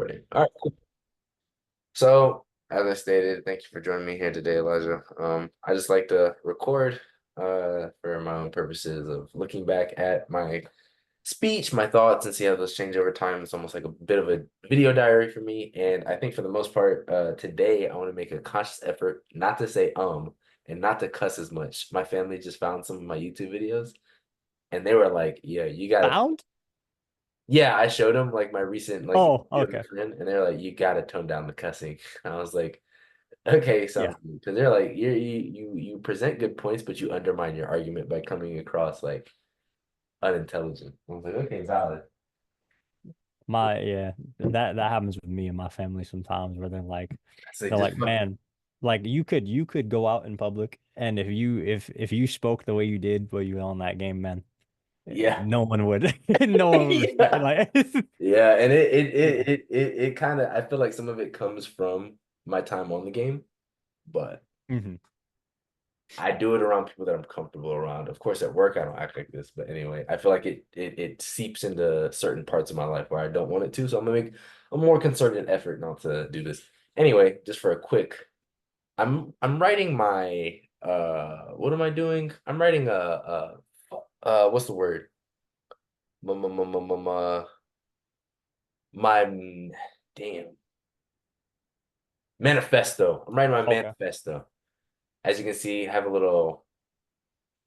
Recording. All right, cool. So, as I stated, thank you for joining me here today, Elijah. I just like to record for my own purposes of looking back at my speech, my thoughts, and see how those change over time. It's almost like a bit of a video diary for me. And I think for the most part, today I want to make a conscious effort not to say and not to cuss as much. My family just found some of my YouTube videos and they were like, yeah, you gotta. Found? Yeah, I showed them like my recent like Oh, video with okay. a friend, and they're like, "You gotta tone down the cussing." I was like, "Okay, Yeah. sounds good." Because they're like, you present good points, but you undermine your argument by coming across like unintelligent." I was like, "Okay, valid." That happens with me and my family sometimes where It's like they're just like, fuck. man, like you could go out in public and if you spoke the way you did while you were on that game, man, Yeah, no one would no one would respect it. yeah, Like yeah, and yeah. it kind of I feel like some of it comes from my time on the game, but. hmm I do it around people that I'm comfortable around. Of course, at work, I don't act like this, but anyway, I feel like it seeps into certain parts of my life where I don't want it to. So I'm gonna make a more concerted effort not to do this. Anyway, just for a quick, I'm writing my what am I doing? I'm writing what's the word? My my my my my, my my- damn manifesto. I'm writing my Okay. manifesto. As you can see, I have a little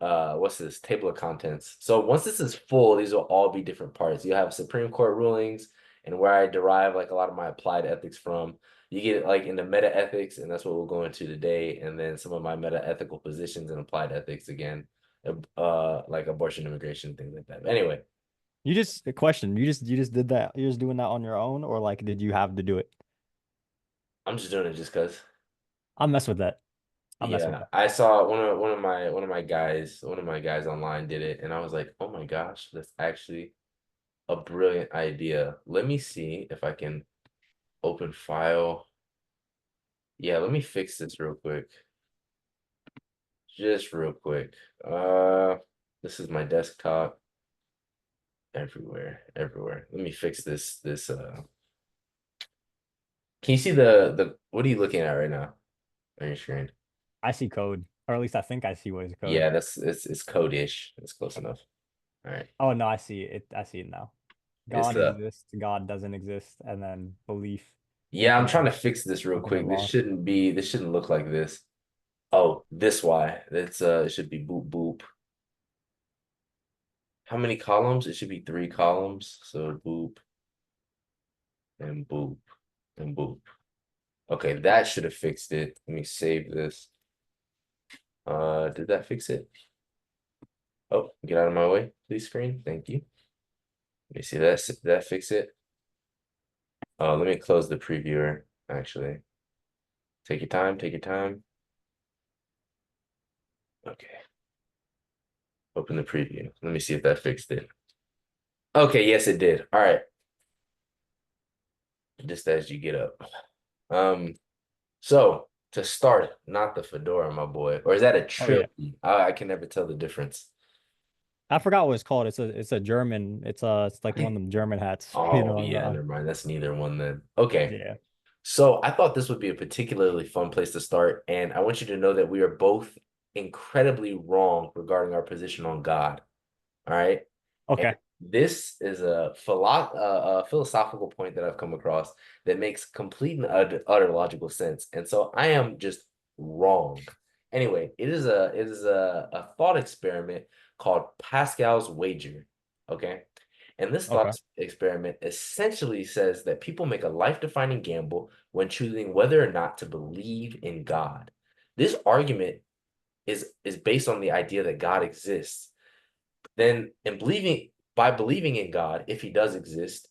what's this table of contents. So once this is full, these will all be different parts. You have Supreme Court rulings and where I derive like a lot of my applied ethics from. You get like into meta ethics, and that's what we'll go into today, and then some of my meta ethical positions and applied ethics again, like abortion, immigration, things like that. But anyway, You just a question. You just did that. You're just doing that on your own, or like did you have to do it? I'm just doing it just because. I'll mess with that. I'll mess with Yeah, that. I saw one of my guys online did it, and I was like, oh my gosh, that's actually a brilliant idea. Let me see if I can open file. Yeah, let me fix this real quick. Just real quick. This is my desktop everywhere, everywhere. Let me fix this. Can you see the what are you looking at right now on your screen? I see code, or at least I think I see what is code. Yeah, that's it's code-ish. It's close enough. All right. Oh no, I see it. I see it now. It's God exists, God doesn't exist, and then belief, yeah, I'm trying infinite, to fix this real infinite quick. law. This shouldn't look like this. Oh, this why. It should be boop boop. How many columns? It should be three columns. So boop and boop and boop. Okay, that should have fixed it. Let me save this. Did that fix it? Oh, get out of my way, please, screen. Thank you. Let me see that fix it. Oh, let me close the previewer, actually. Take your time, take your time. Okay, open the preview. Let me see if that fixed it. Okay, yes, it did. All right, just as you get up. Um, so to start, not the fedora, my boy, or is that a Oh yeah. trilby? I can never tell the difference. I forgot what it's called. It's a German. It's like one of them German hats. You Oh know. yeah, never mind. That's neither one then. Okay. Yeah. So I thought this would be a particularly fun place to start, and I want you to know that we are both incredibly wrong regarding our position on God. All right. And Okay. this is a philosophical point that I've come across that makes complete and utter logical sense. And so I am just wrong. Anyway, it is a thought experiment called Pascal's wager. Okay. And this thought Okay. experiment essentially says that people make a life-defining gamble when choosing whether or not to believe in God. This argument is based on the idea that God exists. Then in believing in God, if he does exist,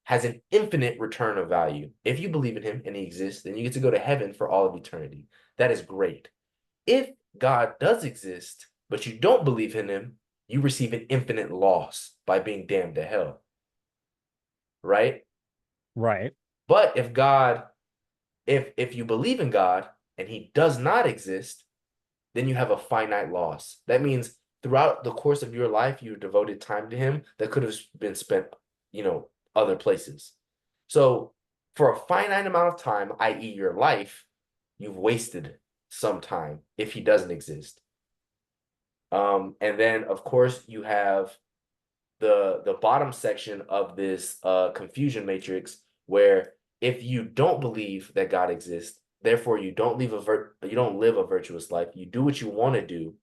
has an infinite return of value. If you believe in him and he exists, then you get to go to heaven for all of eternity. That is great. If God does exist, but you don't believe in him, you receive an infinite loss by being damned to hell, right? Right. But if you believe in God and he does not exist, then you have a finite loss. That means throughout the course of your life, you devoted time to him that could have been spent, other places. So for a finite amount of time, i.e., your life, you've wasted some time if he doesn't exist. And then of course you have the bottom section of this confusion matrix where if you don't believe that God exists, therefore you don't live a virtuous life, you do what you want to do,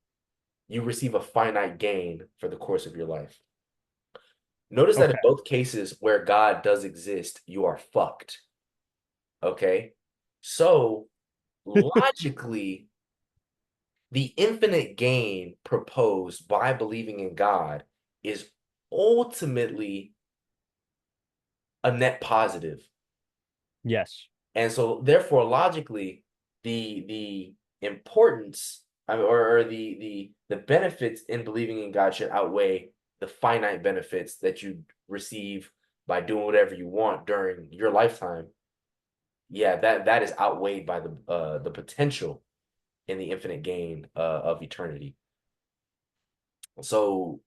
you receive a finite gain for the course of your life. Notice that in Okay. both cases where God does exist, you are fucked. Okay? So logically, the infinite gain proposed by believing in God is ultimately a net positive. Yes. And so therefore logically the importance or the benefits in believing in God should outweigh the finite benefits that you receive by doing whatever you want during your lifetime. Yeah, that is outweighed by the potential in the infinite gain of eternity. So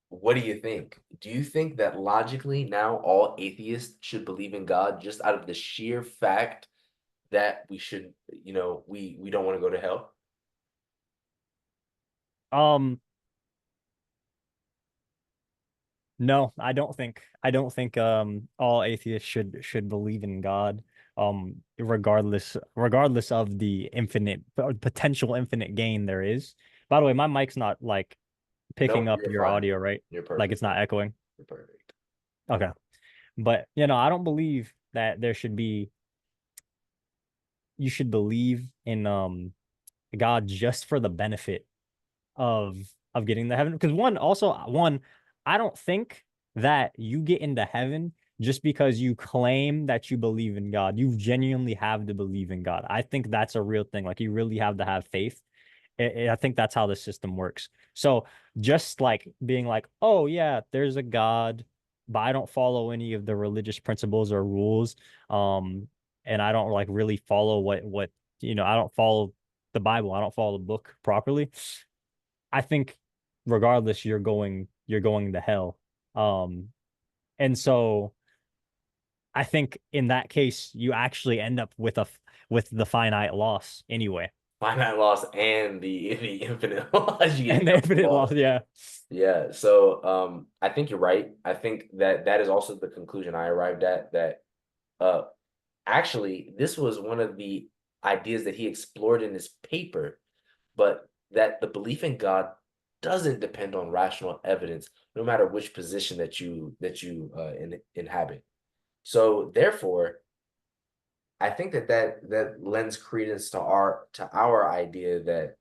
what do you think? Do you think that logically now all atheists should believe in God just out of the sheer fact that we should, we don't want to go to hell? Um, no, I don't think all atheists should believe in God. Regardless of the infinite or potential infinite gain there is. By the way, my mic's not like picking Nope, up you're your fine. audio, right? You're Like perfect. it's not echoing. You're perfect. Okay. But I don't believe that there should be you should believe in God just for the benefit of getting to heaven. Because one, I don't think that you get into heaven just because you claim that you believe in God. You genuinely have to believe in God. I think that's a real thing. Like you really have to have faith. I think that's how the system works. So just like being like, oh yeah, there's a God, but I don't follow any of the religious principles or rules. And I don't like really follow what I don't follow the Bible. I don't follow the book properly. I think regardless, you're going to hell. Um, and so I think in that case, you actually end up with the finite loss anyway. Finite loss and the infinite loss. You And get the double infinite loss, loss. yeah. Yeah. So I think you're right. I think that is also the conclusion I arrived at that uh actually this was one of the ideas that he explored in his paper, but that the belief in God doesn't depend on rational evidence, no matter which position that you inhabit. So therefore, I think that lends credence to our idea that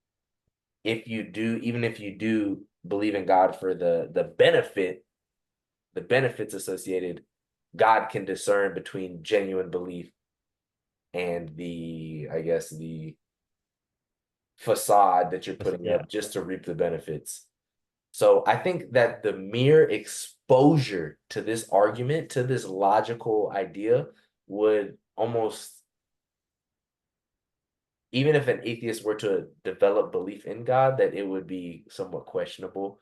even if you do believe in God for the benefits associated, God can discern between genuine belief and I guess the facade that you're putting Yeah. up just to reap the benefits. So I think that the mere exposure to this argument, to this logical idea, would almost, even if an atheist were to develop belief in God, that it would be somewhat questionable.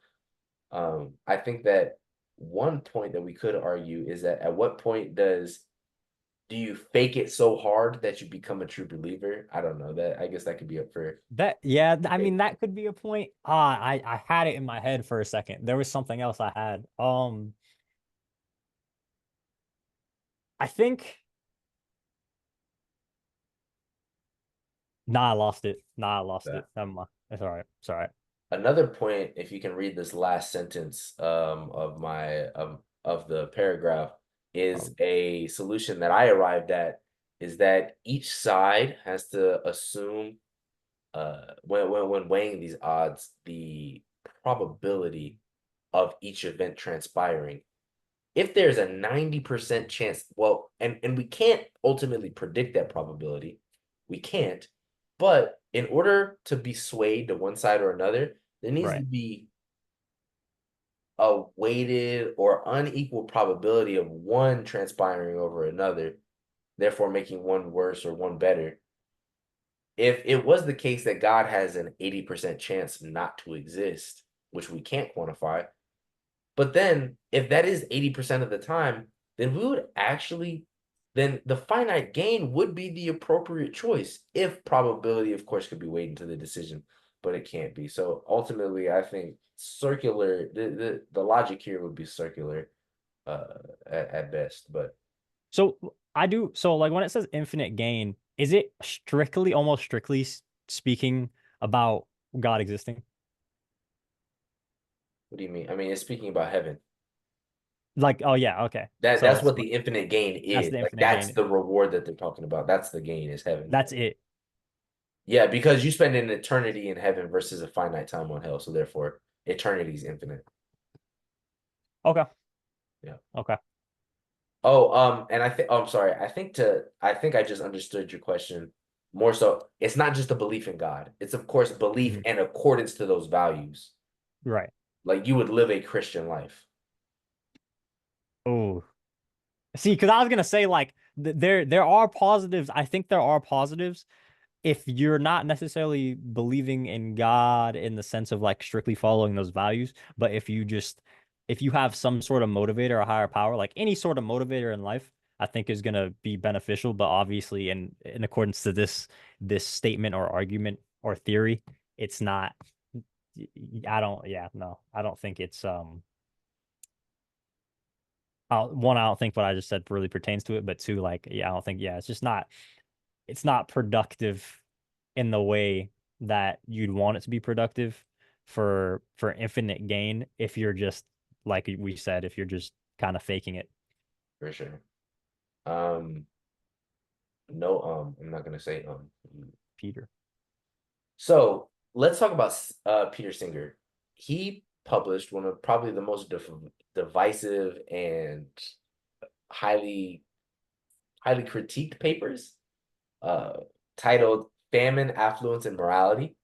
I think that one point that we could argue is that at what point do you fake it so hard that you become a true believer? I don't know that. I guess that could be up for I mean debate. that could be a point. I had it in my head for a second. There was something else I had. I think Nah, I lost it. Nah, I lost it. That. Never mind. It's all right. It's all right. Another point, if you can read this last sentence of the paragraph, is Um, a solution that I arrived at is that each side has to assume when weighing these odds, the probability of each event transpiring. If there's a 90% chance, well, and we can't ultimately predict that probability. We can't. But in order to be swayed to one side or another, there needs to right. be a weighted or unequal probability of one transpiring over another, therefore making one worse or one better. If it was the case that God has an 80% chance not to exist, which we can't quantify, but then if that is 80% of the time, then we would actually then the finite gain would be the appropriate choice if probability, of course, could be weighed into the decision, but it can't be. So ultimately, I think circular, the logic here would be circular uh, at best. But So I do so like when it says infinite gain, is it strictly, almost strictly speaking about God existing? what do you mean? I mean, it's speaking about heaven. Like, oh yeah, okay. That's So what the infinite gain that's is. the Like infinite that's gain. the reward that they're talking about. That's the gain is heaven. That's it. Yeah, because you spend an eternity in heaven versus a finite time on hell. So therefore, eternity is infinite. Okay. Yeah. Okay. Oh, and I think I'm sorry. I think I just understood your question more so. It's not just a belief in God. It's of course belief Mhm. and accordance to those values. Right. Like you would live a Christian life. Oh, see, because I was gonna say like there are positives. I think there are positives if you're not necessarily believing in God in the sense of like strictly following those values, but if you have some sort of motivator or higher power, like any sort of motivator in life, I think is gonna be beneficial. But obviously, in accordance to this statement or argument or theory, it's not. I don't. Yeah, no, I don't think it's one, I don't think what I just said really pertains to it, but two, like, yeah, I don't think, yeah, it's not productive in the way that you'd want it to be productive for infinite gain if you're just like we said, if you're just kind of faking it, For sure. Um, no, I'm not gonna say Peter. So let's talk about Peter Singer. He published one of probably the most divisive and highly highly critiqued papers, uh, titled "Famine, Affluence, and Morality"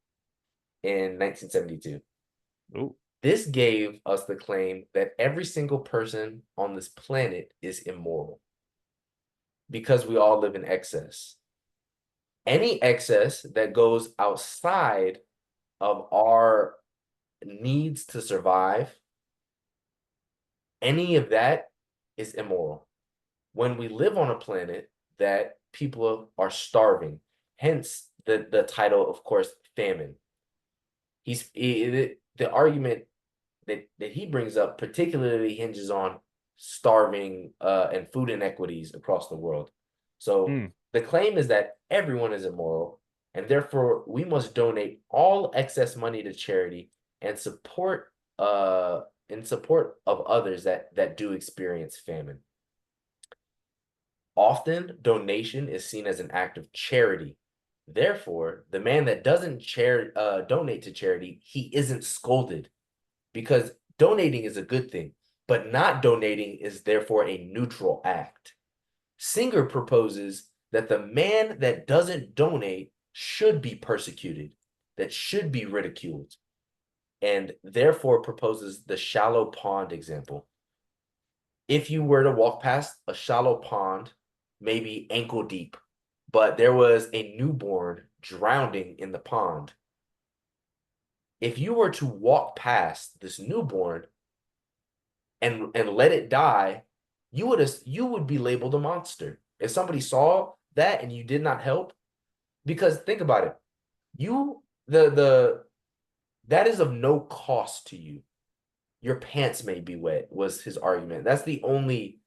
in 1972. Ooh. This gave us the claim that every single person on this planet is immoral because we all live in excess. Any excess that goes outside of our needs to survive, any of that is immoral. When we live on a planet that people are starving, hence the title, of course, famine. The argument that he brings up particularly hinges on starving and food inequities across the world. So Mm. the claim is that everyone is immoral, and therefore we must donate all excess money to charity and support in support of others that do experience famine. Often, donation is seen as an act of charity. Therefore, the man that doesn't donate to charity, he isn't scolded because donating is a good thing, but not donating is therefore a neutral act. Singer proposes that the man that doesn't donate should be persecuted, that should be ridiculed, and therefore proposes the shallow pond example. If you were to walk past a shallow pond, maybe ankle deep, but there was a newborn drowning in the pond. If you were to walk past this newborn and let it die, you would be labeled a monster. If somebody saw that and you did not help, because think about it, you the that is of no cost to you. Your pants may be wet, was his argument. That's the only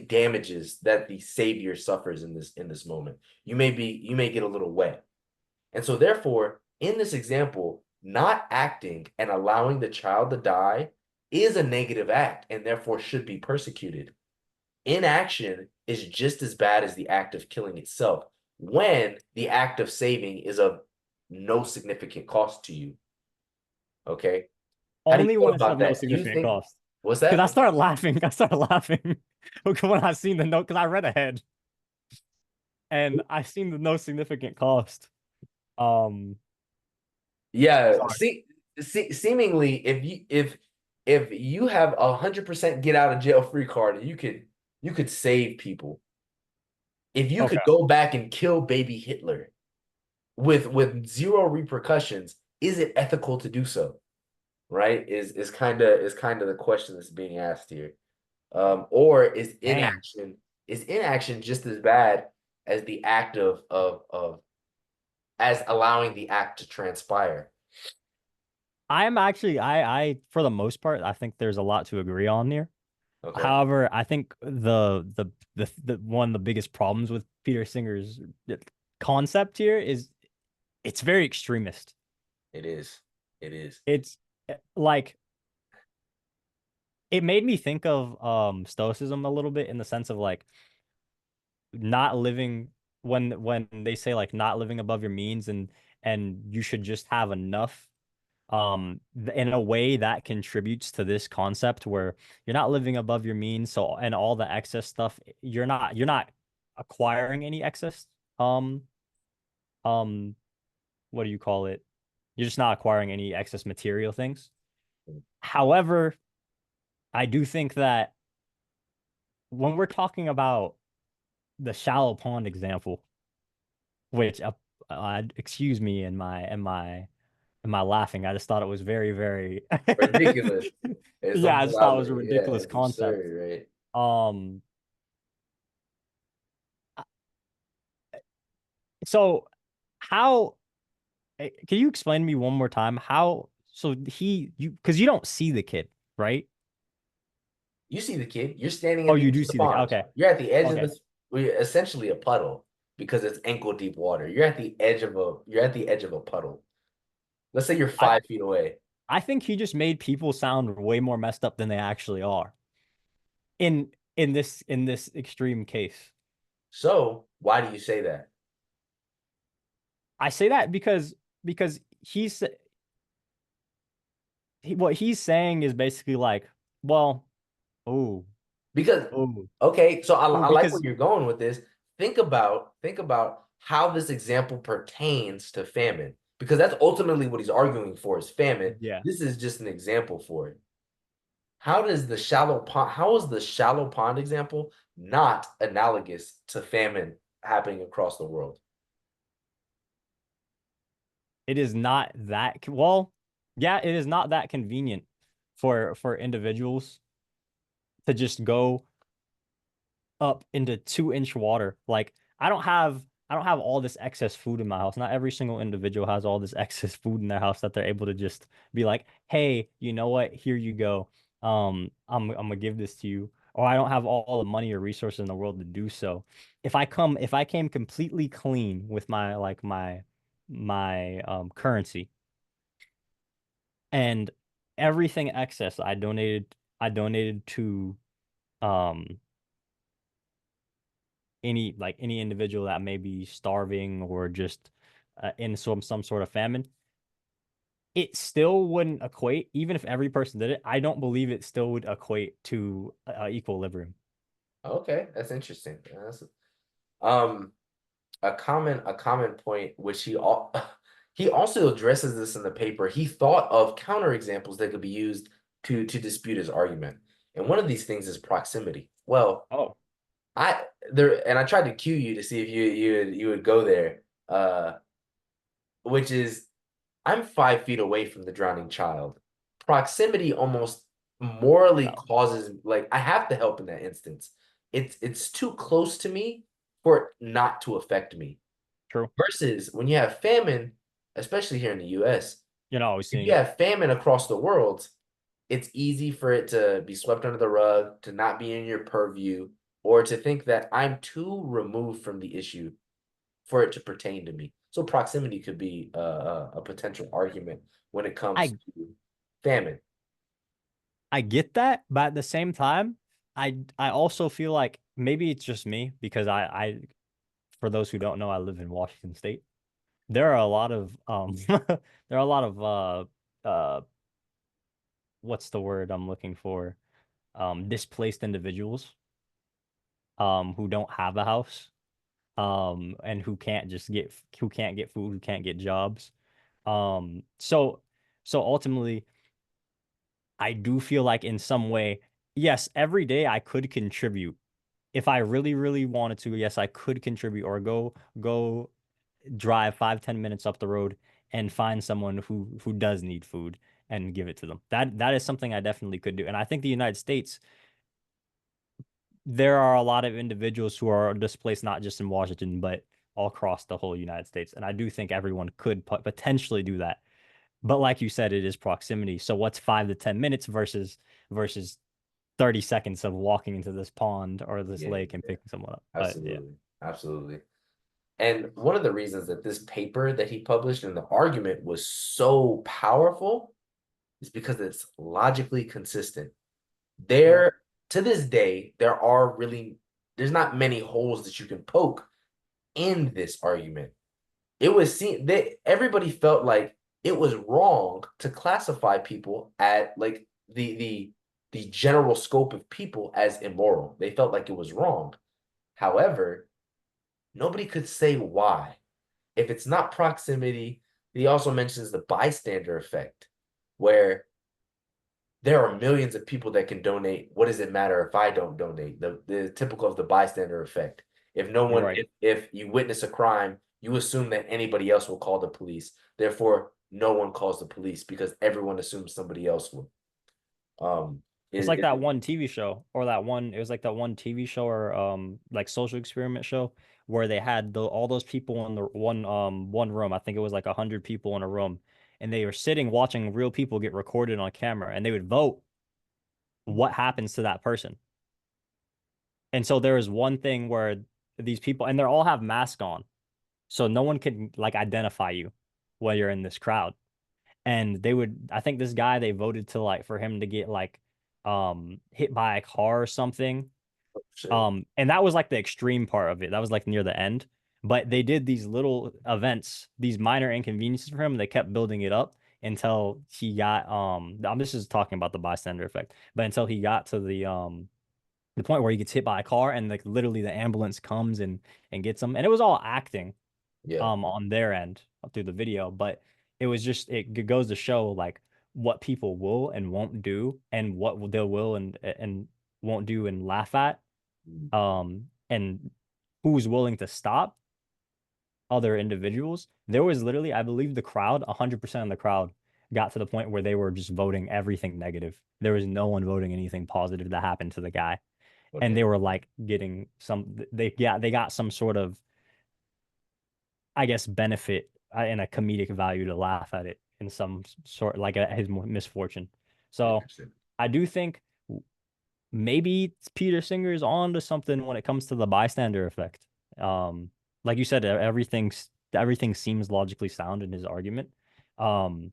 damages that the savior suffers in this moment. You may get a little wet. And so therefore, in this example, not acting and allowing the child to die is a negative act and therefore should be persecuted. Inaction is just as bad as the act of killing itself when the act of saving is of no significant cost to you. Okay. How do you Only feel when it's about of no that? Do you significant think cost. what's Because I that? started laughing. I started laughing when I seen the note because I read ahead and I seen the no significant cost. Um, Yeah, sorry. seemingly if you have 100% get out of jail free card and you could save people. If you Okay. could go back and kill baby Hitler with zero repercussions, is it ethical to do so? Right? Is kind of the question that's being asked here. Or is Dang. inaction is inaction just as bad as the act of as allowing the act to transpire? I'm actually I for the most part, I think there's a lot to agree on here. Okay, However, I think the one of the biggest problems with Peter Singer's concept here is it's very extremist. it is. It is. It's like it made me think of stoicism a little bit in the sense of like not living when they say like not living above your means and you should just have enough in a way that contributes to this concept where you're not living above your means, so and all the excess stuff you're not acquiring any excess um um what do you call it, you're just not acquiring any excess material things. However, I do think that when we're talking about the shallow pond example, which excuse me in my laughing, I just thought it was very, very Ridiculous. It's yeah, I something just thought it was a loudly. Yeah, ridiculous it's concept. absurd, right? Um, so how can you explain to me one more time how so he you because you don't see the kid, right? You see the kid. You're standing Oh, at the you edge do of the see the pond. okay. You're at the edge of Okay. this. We're essentially a puddle because it's ankle deep water. You're at the edge of a. You're at the edge of a puddle. Let's say you're I 5 feet away. I think he just made people sound way more messed up than they actually are in this extreme case. So why do you say that? I say that because what he's saying is basically like, well, oh, Because oh, okay, so I like where because you're going with this. Think about how this example pertains to famine, because that's ultimately what he's arguing for is famine. yeah, This is just an example for it. How is the shallow pond example not analogous to famine happening across the world? it is not that well, yeah, it is not that convenient for individuals to just go up into 2 inch water. Like I don't have all this excess food in my house. Not every single individual has all this excess food in their house that they're able to just be like, hey, you know what? Here you go. I'm gonna give this to you. Or I don't have all the money or resources in the world to do so. If I came completely clean with my currency and everything excess I donated to um any individual that may be starving or just in some sort of famine, it still wouldn't equate. Even if every person did it, I don't believe it still would equate to equilibrium. Okay, that's interesting. Um a common point which he also addresses this in the paper. He thought of counterexamples that could be used to dispute his argument. And one of these things is proximity. Well, Oh, I tried to cue you to see if you would go there. Which is I'm 5 feet away from the drowning child. Proximity almost morally no, causes like I have to help in that instance. It's too close to me for it not to affect me. true. Versus when you have famine, especially here in the US, You're not always if seeing you it. have famine across the world, it's easy for it to be swept under the rug, to not be in your purview, or to think that I'm too removed from the issue for it to pertain to me. So proximity could be a potential argument when it comes I to famine. I get that, but at the same time, I also feel like maybe it's just me because I for those who don't know, I live in Washington State. There are a lot of there are a lot of what's the word I'm looking for? Displaced individuals who don't have a house and who can't get food, who can't get jobs. So ultimately I do feel like in some way, yes, every day I could contribute. If I really, really wanted to, yes, I could contribute or go drive 5, 10 minutes up the road and find someone who does need food and give it to them. That is something I definitely could do. And I think the United States there are a lot of individuals who are displaced not just in Washington, but all across the whole United States. And I do think everyone could potentially do that. But like you said, it is proximity. So what's 5 to 10 minutes versus 30 seconds of walking into this pond or this Yeah, lake and yeah, picking someone up? But yeah, absolutely, absolutely. And one of the reasons that this paper that he published and the argument was so powerful is because it's logically consistent. yeah, There, to this day, there's not many holes that you can poke in this argument. It was seen that everybody felt like it was wrong to classify people at like the general scope of people as immoral. They felt like it was wrong. However, nobody could say why. If it's not proximity, he also mentions the bystander effect, where there are millions of people that can donate. What does it matter if I don't donate? The typical of the bystander effect. If no you're one, right. if you witness a crime, you assume that anybody else will call the police. Therefore, no one calls the police because everyone assumes somebody else will. Um, It's like that is one TV show or that one, it was like that one TV show or like social experiment show where they had all those people in the one room. I think it was like 100 people in a room, and they were sitting watching real people get recorded on camera, and they would vote what happens to that person. And so there is one thing where these people, and they all have masks on, so no one can like identify you when you're in this crowd. And they would, I think this guy, they voted to like for him to get like hit by a car or something. shit. And that was like the extreme part of it. That was like near the end. But they did these little events, these minor inconveniences for him. They kept building it up until he got I'm just talking about the bystander effect, but until he got to the point where he gets hit by a car and like literally the ambulance comes and gets him. And it was all acting Yeah. on their end through the video, but it was just it goes to show like what people will and won't do and what they will and won't do and laugh at, Mm. and who's willing to stop other individuals. There was literally, I believe the crowd, 100% of the crowd got to the point where they were just voting everything negative. There was no one voting anything positive that happened to the guy. And Okay. they were like getting they got some sort of, I guess, benefit and a comedic value to laugh at it in some sort, like his misfortune. So Interesting. I do think maybe Peter Singer is on to something when it comes to the bystander effect. Like you said, everything seems logically sound in his argument. Um,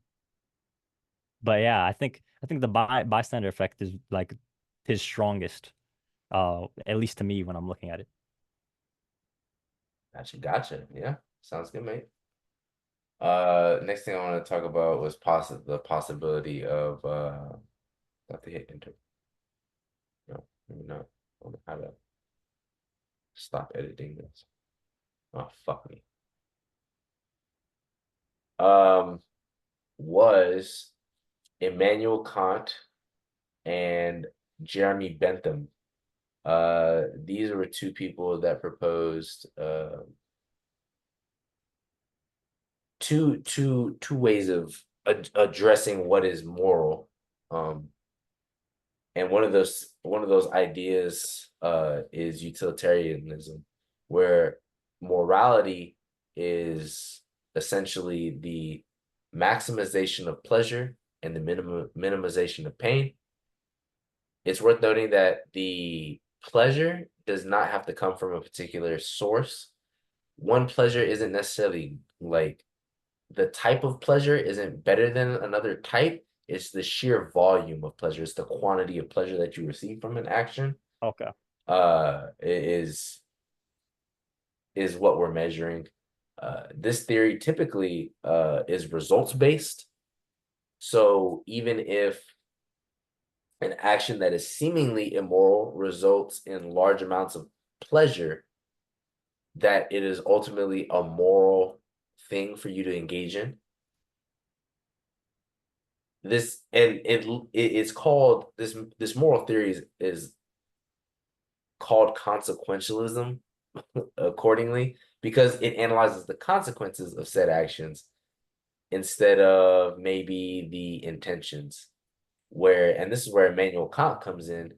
but yeah, I think the bystander effect is like his strongest, at least to me when I'm looking at it. Gotcha. Gotcha. Yeah. Sounds good, mate. Next thing I want to talk about was the possibility of have to hit enter. No, maybe not. I don't know how to stop editing this. Oh, fuck me. Um, was Immanuel Kant and Jeremy Bentham. These were two people that proposed two ways of addressing what is moral. Um, and one of those ideas is utilitarianism, where morality is essentially the maximization of pleasure and the minimization of pain. It's worth noting that the pleasure does not have to come from a particular source. One pleasure isn't necessarily like the type of pleasure isn't better than another type. It's the sheer volume of pleasure. It's the quantity of pleasure that you receive from an action. Okay. Is what we're measuring. This theory typically is results based. So even if an action that is seemingly immoral results in large amounts of pleasure, that it is ultimately a moral thing for you to engage in. This and it's called this moral theory is called consequentialism accordingly because it analyzes the consequences of said actions instead of maybe the intentions. Where and this is where Immanuel Kant comes in.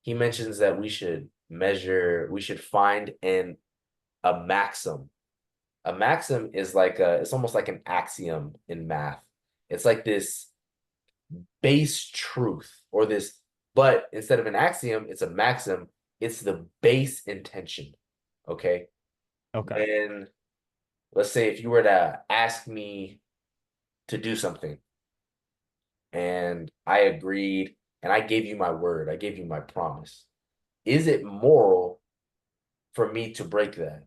He mentions that we should measure, we should find in a maxim. A maxim is like it's almost like an axiom in math. It's like this base truth or this, but instead of an axiom, it's a maxim. It's the base intention. Okay. Okay. When, let's say, if you were to ask me to do something and I agreed and I gave you my word, I gave you my promise, is it moral for me to break that?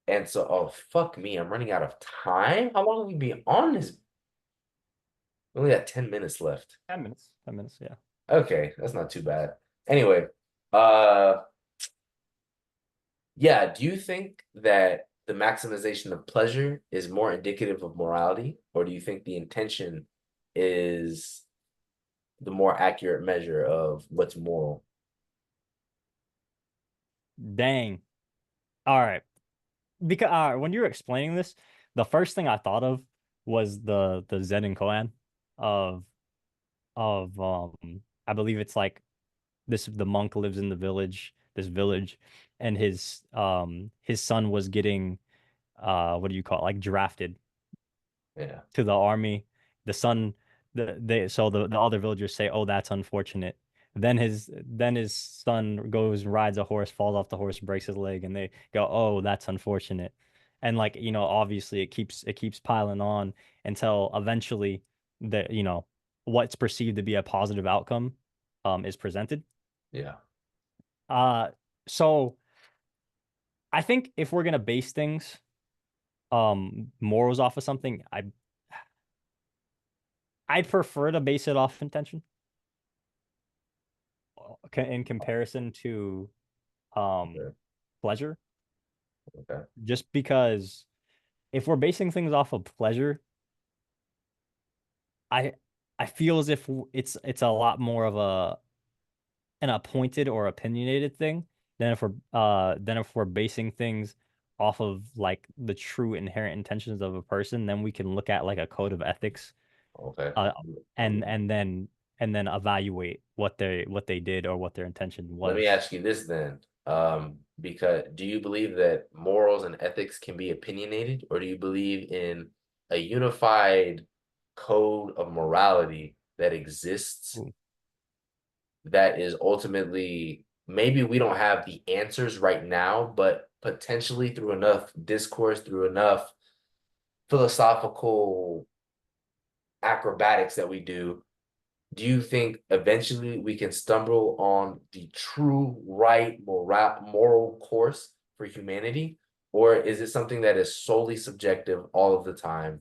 And so, oh, fuck me, I'm running out of time. How long have we been on this? We only got 10 minutes left. 10 minutes. 10 minutes. Yeah. Okay, that's not too bad. Anyway, uh, yeah, do you think that the maximization of pleasure is more indicative of morality, or do you think the intention is the more accurate measure of what's moral? Dang. All right. Because when you were explaining this, the first thing I thought of was the Zen and Koan of I believe it's like this the monk lives in the village, this village, and his son was getting what do you call it? Like drafted Yeah, to the army. The son the other villagers say, "Oh, that's unfortunate." Then his son goes and rides a horse, falls off the horse, breaks his leg, and they go, "Oh, that's unfortunate." And like, obviously it keeps piling on until eventually what's perceived to be a positive outcome is presented. yeah, Uh so I think if we're gonna base things morals off of something, I'd prefer to base it off intention in comparison to um okay, pleasure, okay, just because if we're basing things off of pleasure, I I feel as if it's a lot more of an appointed or opinionated thing than if we're basing things off of like the true inherent intentions of a person. Then we can look at like a code of ethics, okay. uh and then evaluate what they did or what their intention Let me was. ask you this then. Because do you believe that morals and ethics can be opinionated, or do you believe in a unified code of morality that exists Ooh. that is ultimately, maybe we don't have the answers right now, but potentially through enough discourse, through enough philosophical acrobatics that we do you think eventually we can stumble on the true right moral course for humanity? Or is it something that is solely subjective all of the time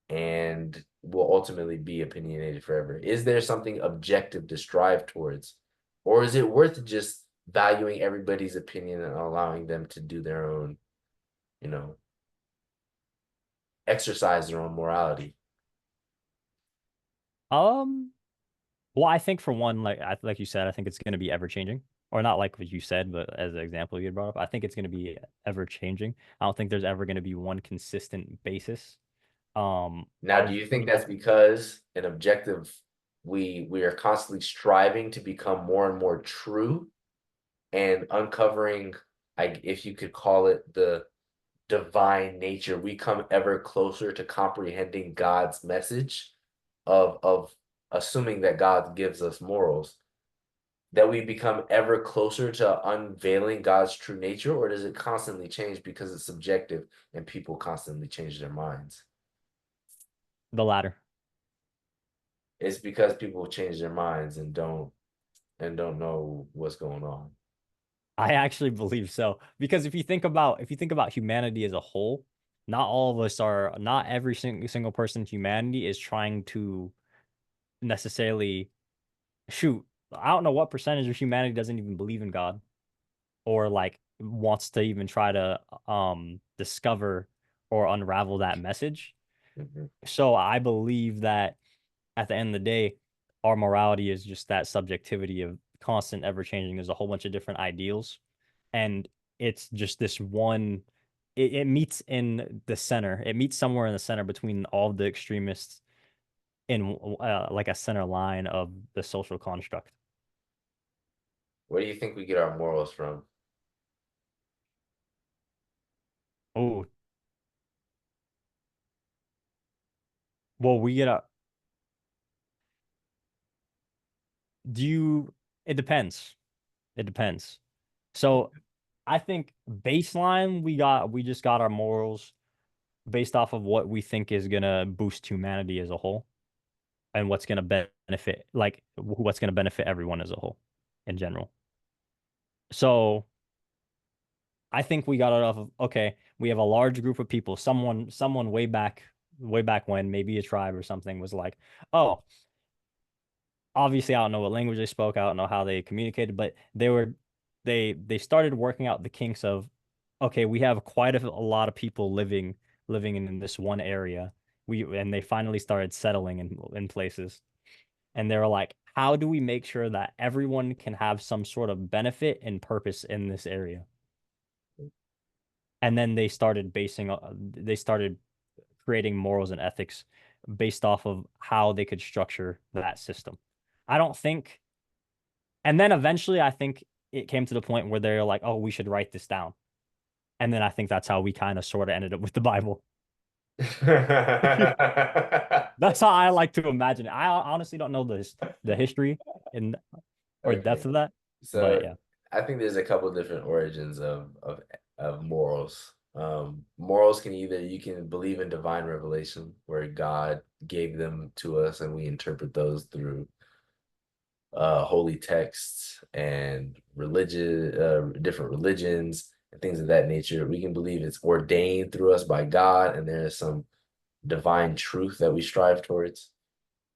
and will ultimately be opinionated forever? Is there something objective to strive towards? Or is it worth just valuing everybody's opinion and allowing them to do their own, you know, exercise their own morality? Um, well, I think for one, like you said, I think it's going to be ever changing, or not like what you said, but as an example you had brought up, I think it's going to be ever changing. I don't think there's ever going to be one consistent basis Now, do of you think that's because an objective we are constantly striving to become more and more true and uncovering, if you could call it, the divine nature, we come ever closer to comprehending God's message of assuming that God gives us morals, that we become ever closer to unveiling God's true nature, or does it constantly change because it's subjective and people constantly change their minds? the latter. It's because people change their minds and don't know what's going on. I actually believe so because if you think about humanity as a whole, not every single person in humanity is trying to necessarily shoot. I don't know what percentage of humanity doesn't even believe in God or like wants to even try to discover or unravel that message. Mhm. So I believe that at the end of the day, our morality is just that subjectivity of constant ever changing. There's a whole bunch of different ideals, and it's just this one. It meets in the center. It meets somewhere in the center between all the extremists in like a center line of the social construct. Where do you think we get our morals from? Oh, well, we get a do you it depends. It depends. So I think baseline we just got our morals based off of what we think is gonna boost humanity as a whole and what's gonna benefit what's gonna benefit everyone as a whole in general. So I think we got it off of okay, we have a large group of people. Someone way back when, maybe a tribe or something was like, oh, obviously I don't know what language they spoke, I don't know how they communicated, but they started working out the kinks of okay, we have quite a lot of people living in this one area. And they finally started settling in places. And they were like, how do we make sure that everyone can have some sort of benefit and purpose in this area? And then they started creating morals and ethics based off of how they could structure that system. I don't think, and then eventually I think it came to the point where they're like, oh, we should write this down. And then I think that's how we kind of sort of ended up with the Bible. That's how I like to imagine it. I honestly don't know the history and or depth Okay. of that, but So yeah, I think there's a couple different origins of morals. Morals can either you can believe in divine revelation, where God gave them to us, and we interpret those through holy texts and religion, different religions and things of that nature. We can believe it's ordained through us by God, and there is some divine truth that we strive towards.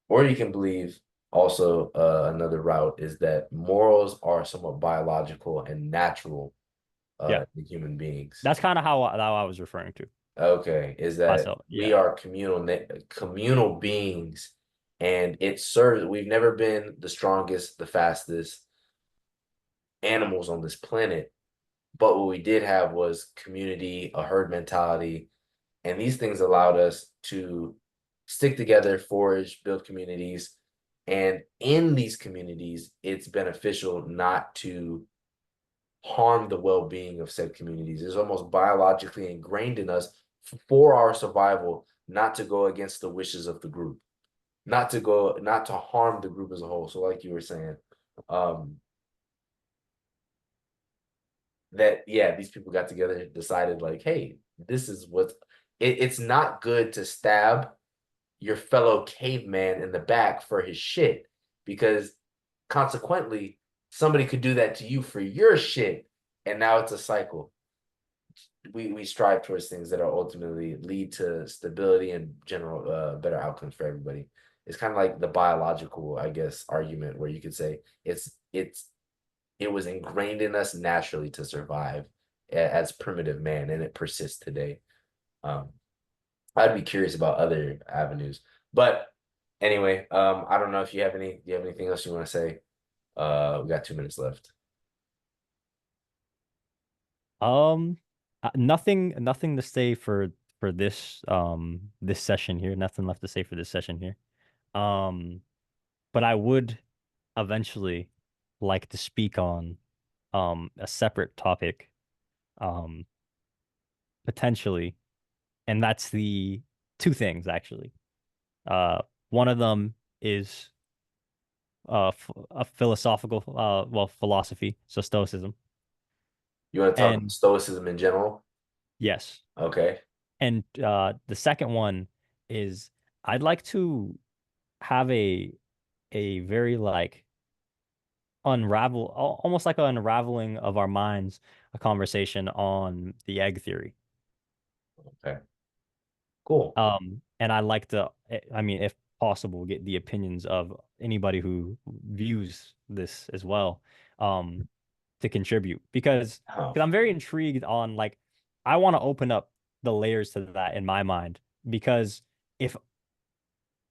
Or you can believe also another route is that morals are somewhat biological and natural yeah, in human beings. that's kind of how I was referring to Okay, is that myself. we Yeah, are communal beings, and it serves. We've never been the strongest, the fastest animals on this planet, but what we did have was community, a herd mentality, and these things allowed us to stick together, forage, build communities. And in these communities, it's beneficial not to harm the well being of said communities. It's almost biologically ingrained in us for our survival not to go against the wishes of the group, not to harm the group as a whole. So, like you were saying, um, that yeah, these people got together, decided like, hey, this is what it's not good to stab your fellow caveman in the back for his shit because consequently somebody could do that to you for your shit and now it's a cycle. We strive towards things that are ultimately lead to stability and general better outcomes for everybody. It's kind of like the biological, I guess, argument where you could say it was ingrained in us naturally to survive as primitive man and it persists today. um I'd be curious about other avenues. But anyway, I don't know if do you have anything else you want to say? We got 2 minutes left. nothing to say for this session here. Nothing left to say for this session here. Um, but I would eventually like to speak on a separate topic um potentially, and that's the two things actually. One of them is a philosophical philosophy, so stoicism. You want to talk about And stoicism in general? yes, Okay. and the second one is I'd like to have a very like almost like an unraveling of our minds, a conversation on the egg theory. Okay. Cool. And I like to, I mean, if possible, get the opinions of anybody who views this as well, um, to contribute Oh, because I'm very intrigued on like I want to open up the layers to that in my mind because if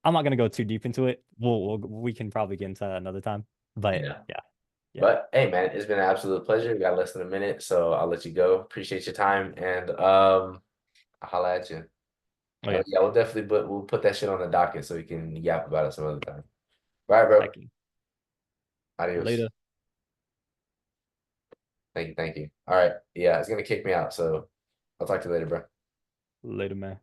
I'm not gonna go too deep into it, we can probably get into that another time. But yeah. yeah, yeah. But hey, man, it's been an absolute pleasure. We got less than a minute, so I'll let you go. Appreciate your time, and I'll holla at you. Okay, Yeah, we'll put that shit on the docket so we can yap about it some other time. All right, bro. thank you. Adios. Later. Thank you. All right. Yeah, it's gonna kick me out. So I'll talk to you later, bro. Later, man.